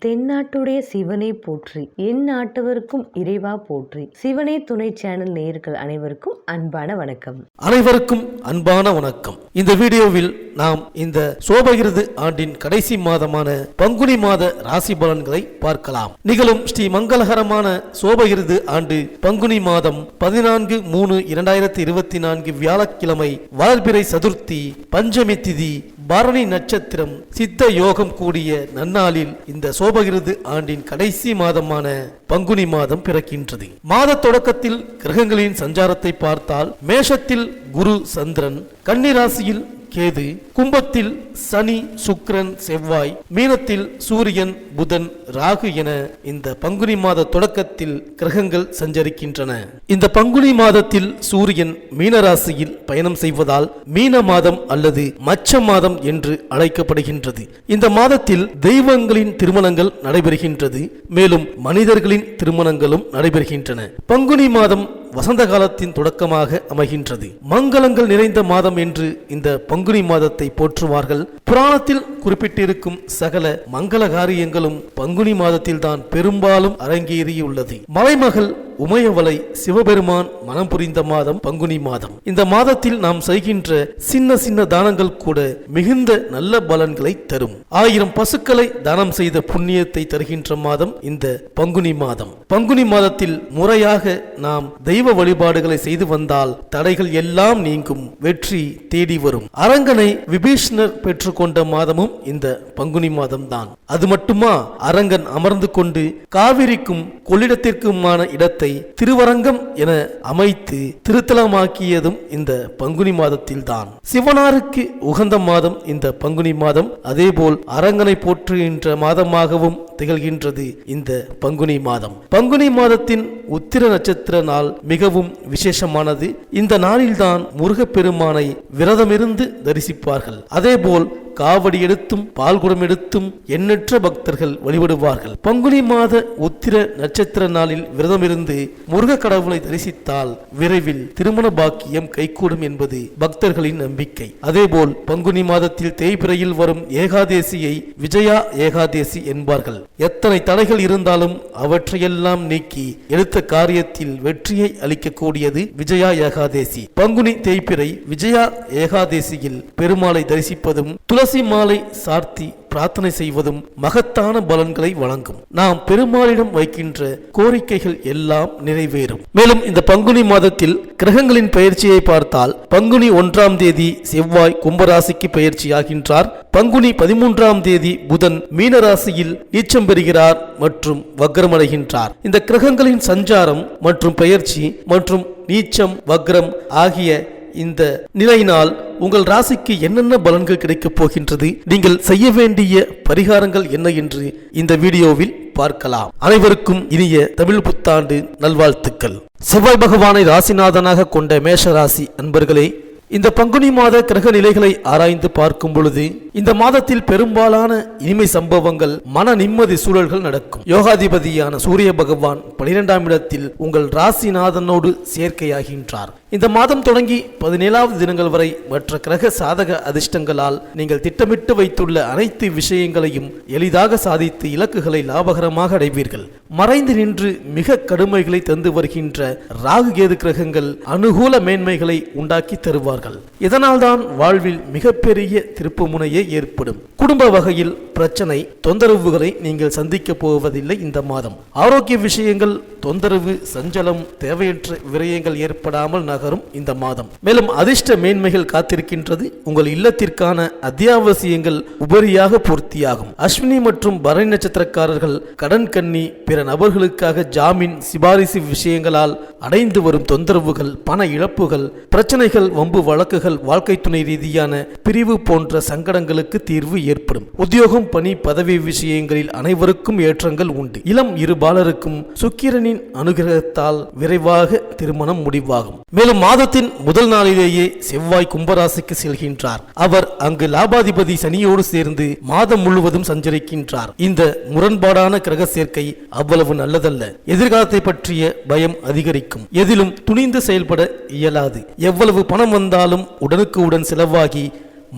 தென்னாட்டுடைய சிவனை போற்றி, என் நாட்டவருக்கும் இறைவா போற்றி. சிவனே துணை சேனல் நேயர்கள் அனைவருக்கும் அன்பான வணக்கம். அனைவருக்கும் அன்பான வணக்கம். இந்த வீடியோவில் நாம் இந்த சோபகிருது ஆண்டின் கடைசி மாதமான பங்குனி மாத ராசி பலன்களை பார்க்கலாம். நிகழும் ஸ்ரீ மங்களகரமான சோபகிருது ஆண்டு பங்குனி மாதம் 14/3/2024 வியாழக்கிழமை, வளர்பிறை சதுர்த்தி, பஞ்சமி திதி, பரணி நட்சத்திரம், சித்த யோகம் கூடிய நன்னாளில் இந்த சோபகிருது ஆண்டின் கடைசி மாதமான பங்குனி மாதம் பிறக்கின்றது. மாத தொடக்கத்தில் கிரகங்களின் சஞ்சாரத்தை பார்த்தால், மேஷத்தில் குரு சந்திரன், கன்னிராசியில் கேது, கும்பத்தில் சனி சுக்கிரன் செவ்வாய், மீனத்தில் சூரியன் புதன் ராகு என இந்த பங்குனி மாத தொடக்கத்தில் கிரகங்கள் சஞ்சரிக்கின்றன. இந்த பங்குனி மாதத்தில் சூரியன் மீனராசியில் பயணம் செய்வதால் மீன மாதம் அல்லது மச்ச மாதம் என்று அழைக்கப்படுகின்றது. இந்த மாதத்தில் தெய்வங்களின் திருமணங்கள் நடைபெறுகின்றது, மேலும் மனிதர்களின் திருமணங்களும் நடைபெறுகின்றன. பங்குனி மாதம் வசந்த காலத்தின் தொடக்கமாக அமைகின்றது. மங்களங்கள் நிறைந்த மாதம் என்று இந்த பங்குனி மாதத்தை போற்றுவார்கள். புராணத்தில் குறிப்பிட்டிருக்கும் சகல மங்கள காரியங்களும் பங்குனி மாதத்தில் தான் பெரும்பாலும் அரங்கேறியுள்ளது. மலைமகள் உமையவளை சிவபெருமான் மனம் புரிந்த மாதம் பங்குனி மாதம். இந்த மாதத்தில் நாம் செய்கின்ற சின்ன சின்ன தானங்கள் கூட மிகுந்த நல்ல பலன்களை தரும். 1000 பசுக்களை தானம் செய்த புண்ணியத்தை தருகின்ற மாதம் இந்த பங்குனி மாதம். பங்குனி மாதத்தில் முறையாக நாம் தெய்வ வழிபாடுகளை செய்து வந்தால் தடைகள் எல்லாம் நீங்கும், வெற்றி தேடி வரும். அரங்கனை விபீஷ்ணர் பெற்றுக்கொண்ட மாதமும் இந்த பங்குனி மாதம் தான். அது மட்டுமா, அரங்கன் அமர்ந்து கொண்டு காவிரிக்கும் கொள்ளிடத்திற்குமான இடத்தை திருவரங்கம் என அமைத்து திருத்தலமாக்கியதும் இந்த பங்குனி மாதத்தில் தான். சிவனாருக்கு உகந்த மாதம் இந்த பங்குனி மாதம். அதேபோல் அரங்கனை போற்றுகின்ற மாதமாகவும் திகழ்கின்றது இந்த பங்குனி மாதம். பங்குனி மாதத்தின் உத்திர நட்சத்திர நாள் மிகவும் விசேஷமானது. இந்த நாளில்தான் முருகப்பெருமானை விரதமிருந்து தரிசிப்பார்கள். அதேபோல் காவடி எடுத்தும் பால்குடம் எடுத்தும் எண்ணற்ற பக்தர்கள் வழிபடுவார்கள். பங்குனி மாத உத்திர நட்சத்திர நாளில் விரதமிருந்து முருக கடவுளை தரிசித்தால் விரைவில் திருமண பாக்கியம் கைகூடும் என்பது பக்தர்களின் நம்பிக்கை. அதேபோல் பங்குனி மாதத்தில் தேய்பிறையில் வரும் ஏகாதேசியை விஜயா ஏகாதேசி என்பார்கள். எத்தனை தடைகள் இருந்தாலும் அவற்றையெல்லாம் நீக்கி எடுத்த காரியத்தில் வெற்றியை அளிக்கக்கூடியது விஜயா ஏகாதேசி. பங்குனி தேய்பிறை விஜயா ஏகாதேசியில் பெருமாளை தரிசிப்பதும் துளசி மாலை சார்த்தி பிரார்த்தனை செய்வதும் மகத்தான பலன்களை வழங்கும். நாம் பெருமாளிடம் வைக்கின்ற கோரிக்கைகள் எல்லாம் நிறைவேறும். மேலும் இந்த பங்குனி மாதத்தில் கிரகங்களின் பயிற்சியை பார்த்தால், பங்குனி 1ஆம் தேதி செவ்வாய் கும்பராசிக்கு பயிற்சியாகின்றார். பங்குனி 13ஆம் தேதி புதன் மீனராசியில் நீச்சம் பெறுகிறார் மற்றும் வக்ரமடைகின்றார். இந்த கிரகங்களின் சஞ்சாரம் மற்றும் பயிற்சி மற்றும் நீச்சம் வக்ரம் ஆகிய இந்த நிலையினால் உங்கள் ராசிக்கு என்னென்ன பலன்கள் கிடைக்கப் போகின்றது, நீங்கள் செய்ய வேண்டிய பரிகாரங்கள் என்ன என்று இந்த வீடியோவில் பார்க்கலாம். அனைவருக்கும் இனிய தமிழ் புத்தாண்டு நல்வாழ்த்துக்கள். செவ்வாய் பகவானை ராசிநாதனாக கொண்ட மேஷ ராசி அன்பர்களே, இந்த பங்குனி மாத கிரக நிலைகளை ஆராய்ந்து பார்க்கும் பொழுது இந்த மாதத்தில் பெரும்பாலான இனிமை சம்பவங்கள், மன நிம்மதி சூழல்கள் நடக்கும். யோகாதிபதியான சூரிய பகவான் 12ஆம் இடத்தில் உங்கள் ராசிநாதனோடு சேர்க்கையாகின்றார். இந்த மாதம் தொடங்கி 17வது தினங்கள் வரை மற்ற கிரக சாதக அதிர்ஷ்டங்களால் நீங்கள் திட்டமிட்டு வைத்துள்ள அனைத்து விஷயங்களையும் எளிதாக சாதித்து இலக்குகளை லாபகரமாக அடைவீர்கள். மறைந்து நின்று மிக கடுமைகளை தந்து வருகின்ற ராகு கேது கிரகங்கள் அனுகூல மேன்மைகளை உண்டாக்கி தருவார்கள். இதனால்தான் வாழ்வில் மிகப்பெரிய திருப்பு முனையே ஏற்படும். குடும்ப வகையில் பிரச்சனை, தொந்தரவுகளை நீங்கள் சந்திக்க போவதில்லை. இந்த மாதம் ஆரோக்கிய விஷயங்கள், தொந்தரவு, சஞ்சலம், தேவையற்ற விரயங்கள் ஏற்படாமல் நகரும் இந்த மாதம். மேலும் அதிர்ஷ்ட மேன்மைகள் காத்திருக்கின்றது. உங்கள் இல்லத்திற்கான அத்தியாவசியங்கள் உபரியாக பூர்த்தியாகும். அஸ்வினி மற்றும் பரணி நட்சத்திரக்காரர்கள் கடன் கண்ணி, பிற நபர்களுக்காக ஜாமீன், சிபாரிசு விஷயங்களால் அடைந்து வரும் தொந்தரவுகள், பண இழப்புகள், பிரச்சனைகள், வம்பு வழக்குகள், வாழ்க்கை துணை ரீதியான பிரிவு போன்ற சங்கடங்களுக்கு தீர்வு ஏற்படும். உத்தியோகம், பணி, பதவி விஷயங்களில் அனைவருக்கும் ஏற்றங்கள் உண்டு. இளம் இருபாலருக்கும் சுக்கிரனின் அனுகிரகத்தால் விரைவாக திருமணம் முடிவாகும். மேலும் மாதத்தின் முதல் நாளிலேயே செவ்வாய் கும்பராசிக்கு செல்கின்றார். அவர் அங்கு லாபாதிபதி சனியோடு சேர்ந்து மாதம் முழுவதும் சஞ்சரிக்கின்றார். இந்த முரண்பாடான கிரக சேர்க்கை அவ்வளவு நல்லதல்ல. எதிர்காலத்தை பற்றிய பயம் அதிகரிக்கும். எதிலும் துணிந்து செயல்பட இயலாது. எவ்வளவு பணம் வந்தாலும் உடனுக்கு உடன் செலவாகி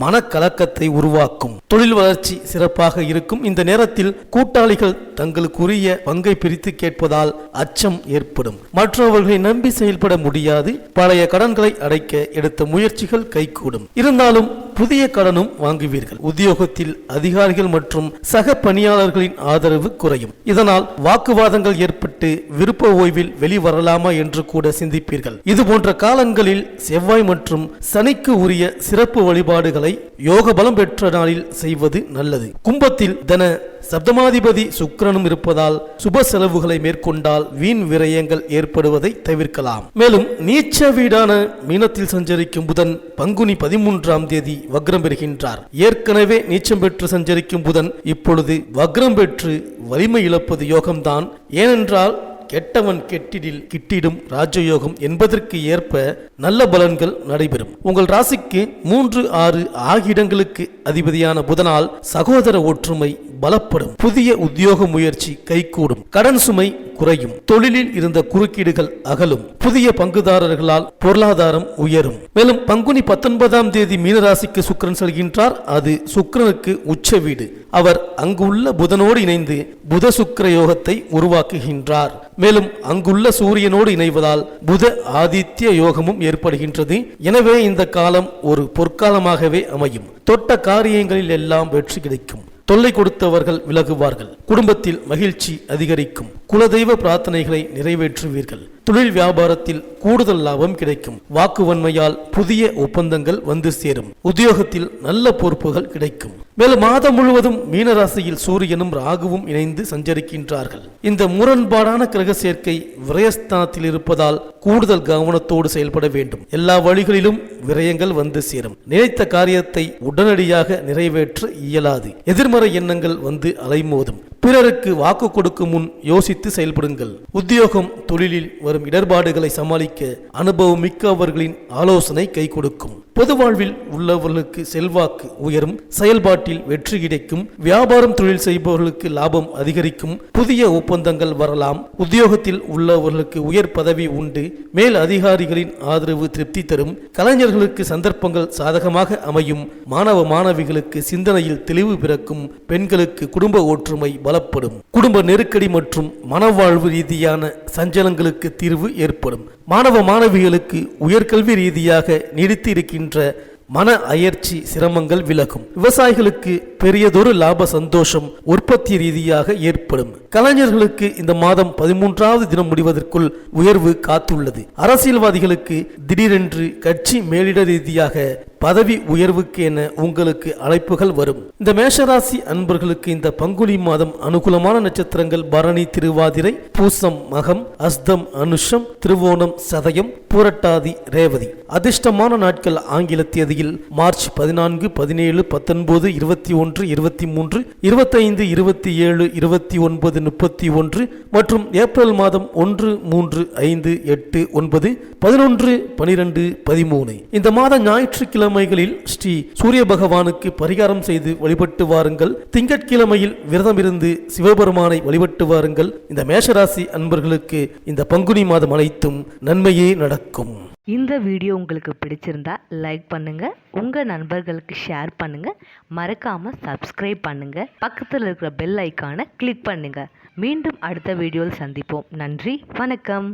மனக்கலக்கத்தை உருவாக்கும். தொழில் வளர்ச்சி சிறப்பாக இருக்கும். இந்த நேரத்தில் கூட்டாளிகள் தங்களுக்குரிய பங்கை பிரித்து கேட்பதால் அச்சம் ஏற்படும். மற்றவர்களை நம்பி செயல்பட முடியாது. பழைய கடன்களை அடைக்க எடுத்த முயற்சிகள் கைகூடும். இருந்தாலும் புதிய கடனும் வாங்குவீர்கள். உத்தியோகத்தில் அதிகாரிகள் மற்றும் சக பணியாளர்களின் ஆதரவு குறையும். இதனால் வாக்குவாதங்கள் ஏற்பட்டு விருப்ப ஓய்வில் வெளிவரலாமா என்று கூட சிந்திப்பீர்கள். இது போன்ற காலங்களில் செவ்வாய் மற்றும் சனிக்கு உரிய சிறப்பு வழிபாடுகளை யோக பலம் பெற்ற நாளில் செய்வது நல்லது. கும்பத்தில் தன சப்தமாதிபதி சுக்கிரனும் இருப்பதால் சுப செலவுகளை மேற்கொண்டால் வீண் விரயங்கள் ஏற்படுவதை தவிர்க்கலாம். மேலும் நீச்ச வீடான மீனத்தில் சஞ்சரிக்கும் புதன் பங்குனி 13ஆம் தேதி வக்ரம் பெறுகின்றார். ஏற்கனவே நீச்சம் பெற்று சஞ்சரிக்கும் புதன் இப்பொழுது வக்ரம் பெற்று வலிமை இழப்பது யோகம்தான். ஏனென்றால் கெட்டவன் கெட்டிடில் கிட்டிடும் ராஜயோகம் என்பதற்கு ஏற்ப நல்ல பலன்கள் நடைபெறும். உங்கள் ராசிக்கு 3, 6 ஆகிய இடங்களுக்கு அதிபதியான புதனால் சகோதர ஒற்றுமை பலப்படும். புதிய உத்தியோக முயற்சி கைகூடும். கடன் சுமை குறையும். தொழிலில் இருந்த குறுக்கீடுகள் அகலும். புதிய பங்குதாரர்களால் பொருளாதாரம் உயரும். மேலும் பங்குனி 19ஆம் தேதி மீனராசிக்கு சுக்கிரன் செல்கின்றார். அது சுக்கிரனுக்கு உச்ச வீடு. அவர் அங்குள்ள புதனோடு இணைந்து புத சுக்கிர யோகத்தை உருவாக்குகின்றார். மேலும் அங்குள்ள சூரியனோடு இணைவதால் புத ஆதித்ய யோகமும் ஏற்படுகின்றது. எனவே இந்த காலம் ஒரு பொற்காலமாகவே அமையும். தொட்ட காரியங்களில் எல்லாம் வெற்றி கிடைக்கும். தொல்லை கொடுத்தவர்கள் விலகுவார்கள். குடும்பத்தில் மகிழ்ச்சி அதிகரிக்கும். குலதெய்வ பிரார்த்தனைகளை நிறைவேற்றுவீர்கள். தொழில் வியாபாரத்தில் கூடுதல் லாபம் கிடைக்கும். வாக்குவன்மையால் புதிய ஒப்பந்தங்கள் வந்து சேரும். உத்தியோகத்தில் நல்ல பொறுப்புகள் கிடைக்கும். மேலும் மாதம் முழுவதும் மீனராசியில் சூரியனும் ராகுவும் இணைந்து சஞ்சரிக்கின்றார்கள். இந்த முரண்பாடான கிரக சேர்க்கை விரயஸ்தானத்தில் இருப்பதால் கூடுதல் கவனத்தோடு செயல்பட வேண்டும். எல்லா வழிகளிலும் விரயங்கள் வந்து சேரும். நினைத்த காரியத்தை உடனடியாக நிறைவேற்ற இயலாது. எதிர்மறை எண்ணங்கள் வந்து அலைமோதும். பிறருக்கு வாக்கு கொடுக்கும் முன் யோசித்து செயல்படுங்கள். உத்தியோகம் தொழிலில் வரும் இடர்பாடுகளை சமாளிக்க அனுபவம் மிக்கவர்களின் ஆலோசனை கை கொடுக்கும். பொது வாழ்வில் உள்ளவர்களுக்கு செல்வாக்கு உயரும். செயல்பாட்டில் வெற்றி கிடைக்கும். வியாபாரம் தொழில் செய்பவர்களுக்கு லாபம் அதிகரிக்கும். புதிய ஒப்பந்தங்கள் வரலாம். உத்தியோகத்தில் உள்ளவர்களுக்கு உயர் பதவி உண்டு. மேல் அதிகாரிகளின் ஆதரவு திருப்தி தரும். கலைஞர்களுக்கு சந்தர்ப்பங்கள் சாதகமாக அமையும். மாணவ மாணவிகளுக்கு சிந்தனையில் தெளிவு பிறக்கும். பெண்களுக்கு குடும்ப ஒற்றுமை பலப்படும். குடும்ப நெருக்கடி மற்றும் மனவாழ்வு ரீதியான சஞ்சலங்களுக்கு தீர்வு ஏற்படும். மாணவ மாணவிகளுக்கு உயர்கல்வி ரீதியாக நீடித்து இருக்கின்ற மன அயற்சி சிரமங்கள் விலகும். விவசாயிகளுக்கு பெரியதொரு லாப சந்தோஷம் உற்பத்தி ரீதியாக ஏற்படும். கலைஞர்களுக்கு இந்த மாதம் 13ஆவது தினம் முடிவதற்குள் உயர்வு காத்துள்ளது. அரசியல்வாதிகளுக்கு திடீரென்று கட்சி மேலிட ரீதியாக பதவி உயர்வுக்கு என உங்களுக்கு அழைப்புகள் வரும். இந்த மேஷராசி அன்பர்களுக்கு இந்த பங்குனி மாதம் அனுகூலமான நட்சத்திரங்கள் பரணி, திருவாதிரை, பூசம், மகம், அஸ்தம், அனுஷம், திருவோணம், சதயம், பூரட்டாதி, ரேவதி. அதிர்ஷ்டமான நாட்கள் ஆங்கில தேதியில் மார்ச் 14, 17, 19, 21, 23, 25, 27, 29, 31 மற்றும் ஏப்ரல் மாதம் 1, 3, 5, 8, 9, 11, 12, 13. இந்த மாத ஞாயிற்றுக்கிழமைகளில் ஸ்ரீ சூரிய பகவானுக்கு பரிகாரம் செய்து வழிபட்டு வாருங்கள். திங்கட்கிழமையில் விரதமிருந்து சிவபெருமானை வழிபட்டு வாருங்கள். இந்த மேஷராசி அன்பர்களுக்கு இந்த பங்குனி மாதம் அனைத்தும் நன்மையே நடக்கும். இந்த வீடியோ உங்களுக்கு பிடிச்சிருந்தா லைக் பண்ணுங்க, உங்க நண்பர்களுக்கு ஷேர் பண்ணுங்க, மறக்காம சப்ஸ்கிரைப் பண்ணுங்க, பக்கத்தில் இருக்கிற பெல் ஐக்கானை கிளிக் பண்ணுங்க. மீண்டும் அடுத்த வீடியோவில் சந்திப்போம். நன்றி, வணக்கம்.